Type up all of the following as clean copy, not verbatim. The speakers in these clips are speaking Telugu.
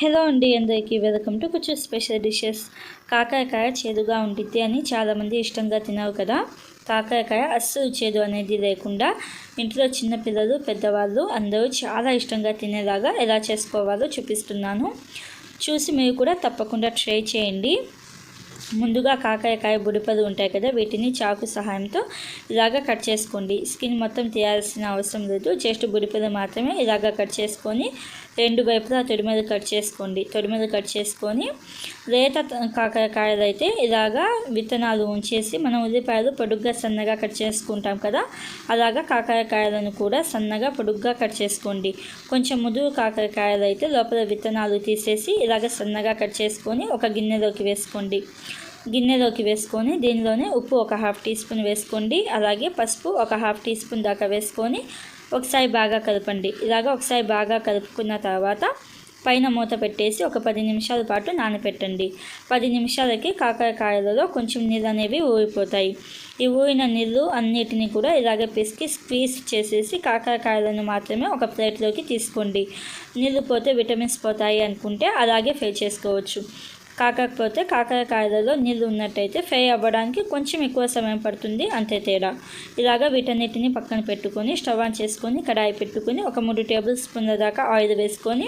హలో అండి, అందరికీ వెల్కమ్ టు కొంచెం స్పెషల్ డిషెస్. కాకరకాయ చేదుగా ఉండిద్ది అని చాలామంది ఇష్టంగా తినవు కదా. కాకరకాయ అస్సలు చేదు అనేది లేకుండా ఇంట్లో చిన్నపిల్లలు పెద్దవాళ్ళు అందరూ చాలా ఇష్టంగా తినేలాగా ఎలా చేసుకోవాలో చూపిస్తున్నాను. చూసి మీరు కూడా తప్పకుండా ట్రై చేయండి. ముందుగా కాకరకాయ బుడిపలు ఉంటాయి కదా, వీటిని చాకు సహాయంతో ఇలాగ కట్ చేసుకోండి. స్కిన్ మొత్తం తీయాల్సిన అవసరం లేదు, జస్ట్ బుడిపలు మాత్రమే ఇలాగ కట్ చేసుకొని రెండు వైపులా తొడిమలు కట్ చేసుకోండి. తొడిమలు కట్ చేసుకొని లేత కాకరకాయలు అయితే ఇలాగా విత్తనాలు ఉంచేసి మనం ఉల్లిపాయలు పొడుగ్గా సన్నగా కట్ చేసుకుంటాం కదా, అలాగా కాకరకాయలను కూడా సన్నగా పొడుగ్గా కట్ చేసుకోండి. కొంచెం ముదురు కాకరకాయలు అయితే లోపల విత్తనాలు తీసేసి ఇలాగ సన్నగా కట్ చేసుకొని ఒక గిన్నెలోకి వేసుకొని దీనిలోనే ఉప్పు ఒక 1/2 టీ స్పూన్ వేసుకోండి. అలాగే పసుపు ఒక 1/2 టీ స్పూన్ దాకా వేసుకొని ఒకసారి బాగా కలపండి. ఇలాగ ఒకసారి బాగా కలుపుకున్న తర్వాత పైన మూత పెట్టేసి ఒక 10 నిమిషాల పాటు నానబెట్టండి. 10 నిమిషాలకి కాకరకాయలలో కొంచెం నీళ్ళు అనేవి ఊరిపోతాయి. ఈ ఊరిన నీళ్ళు అన్నిటినీ కూడా ఇలాగే పిసికి స్క్వీజ్ చేసేసి కాకరకాయలను మాత్రమే ఒక ప్లేట్లోకి తీసుకోండి. నీళ్ళు పోతే విటమిన్స్ పోతాయి అనుకుంటే అలాగే ఫ్రై చేసుకోవచ్చు. కాకపోతే కాకరకాయలలో నీళ్ళు ఉన్నట్టయితే ఫ్రై అవ్వడానికి కొంచెం ఎక్కువ సమయం పడుతుంది, అంతే తేడా. ఇలాగా వీటన్నిటిని పక్కన పెట్టుకొని స్టవ్ ఆన్ చేసుకొని కడాయి పెట్టుకొని ఒక 3 టేబుల్ స్పూన్ల దాకా ఆయిల్ వేసుకొని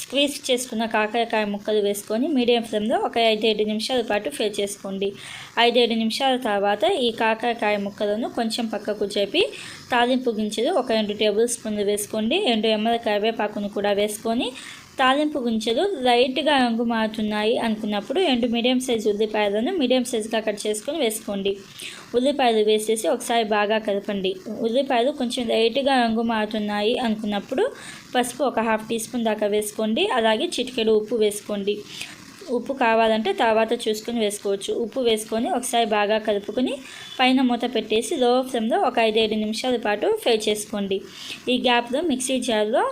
స్క్వీజ్ చేసుకున్న కాకరకాయ ముక్కలు వేసుకొని మీడియం ఫ్లేమ్లో ఒక 5-7 నిమిషాల పాటు ఫ్రై చేసుకోండి. 5-7 నిమిషాల తర్వాత ఈ కాకరకాయ ముక్కలను కొంచెం పక్కకు చేపి తాలింపు గింజలు ఒక 2 టేబుల్ స్పూన్లు వేసుకోండి. 2 ఎంఎల్ కరివేపాకును కూడా వేసుకొని తాలింపు గింజలు లైట్గా రంగు మారుతున్నాయి అనుకున్నప్పుడు 2 మీడియం సైజు ఉల్లిపాయలను మీడియం సైజుగా కట్ చేసుకొని వేసుకోండి. ఉల్లిపాయలు వేసేసి ఒకసారి బాగా కలపండి. ఉల్లిపాయలు కొంచెం లైట్గా రంగు మారుతున్నాయి అనుకున్నప్పుడు పసుపు ఒక 1/2 టీ స్పూన్ దాకా వేసుకోండి. అలాగే చిటికెడు ఉప్పు వేసుకోండి. ఉప్పు కావాలంటే తర్వాత చూసుకొని వేసుకోవచ్చు. ఉప్పు వేసుకొని ఒకసారి బాగా కలుపుకొని పైన మూత పెట్టేసి లో ఫ్లేమ్లో ఒక 5-7 నిమిషాల పాటు ఫ్రై చేసుకోండి. ఈ గ్యాప్లో మిక్సీ జార్లో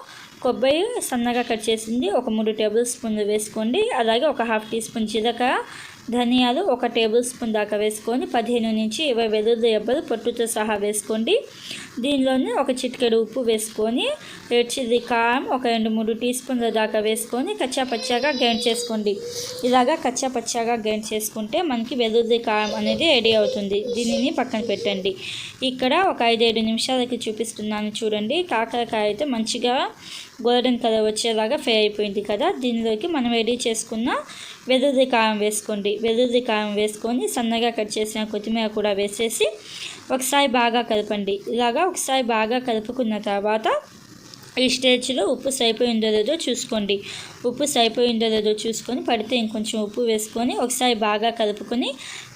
కొబ్బరి సన్నగా కట్ చేసింది ఒక 3 టేబుల్ స్పూన్లు వేసుకోండి. అలాగే ఒక 1/2 టీ స్పూన్ జీలకర్ర, ధనియాలు ఒక టేబుల్ స్పూన్ దాకా వేసుకొని 15 నుంచి 20 వెల్లుల్లి రెబ్బలు పొట్టుతో సహా వేసుకోండి. దీనిలోనే ఒక చిటికెడు ఉప్పు వేసుకొని రెడ్ చిల్లీ కారం ఒక 2-3 టీ స్పూన్ల దాకా వేసుకొని కచ్చాపచ్చాగా గ్రైండ్ చేసుకోండి. ఇలాగా కచ్చాపచ్చాగా గ్రైండ్ చేసుకుంటే మనకి వెల్లుల్లి కారం అనేది రెడీ అవుతుంది. దీనిని పక్కన పెట్టండి. ఇక్కడ ఒక 5-7 నిమిషాలకి చూపిస్తున్నాను చూడండి. కాకరకాయ అయితే మంచిగా గోల్డెన్ కలర్ వచ్చేలాగా ఫ్రై అయిపోయింది కదా. దీనిలోకి మనం రెడీ చేసుకున్న వెల్లుల్లి కారం వేసుకోండి. వెల్లుల్లి కారం వేసుకొని సన్నగా కట్ చేసిన కొత్తిమీర కూడా వేసేసి ఒకసారి బాగా కలపండి. ఇలాగా ఒకసారి బాగా కలుపుకున్న తర్వాత ఈ స్టేజ్లో ఉప్పు సరిపోయిందో లేదో చూసుకోండి. ఉప్పు సరిపోయిందో లేదో చూసుకొని పడితే ఇంకొంచెం ఉప్పు వేసుకొని ఒకసారి బాగా కలుపుకొని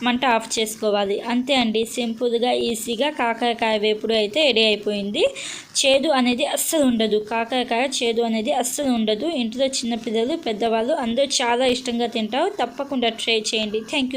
మంట ఆఫ్ చేసుకోవాలి. అంతే అండి, సింపుల్గా ఈజీగా కాకరకాయ వేపుడు అయితే రెడీ అయిపోయింది. చేదు అనేది అస్సలు ఉండదు. కాకరకాయ చేదు అనేది అస్సలు ఉండదు. ఇంట్లో చిన్నపిల్లలు పెద్దవాళ్ళు అందరూ చాలా ఇష్టంగా తింటారు. తప్పకుండా ట్రై చేయండి. Thank you.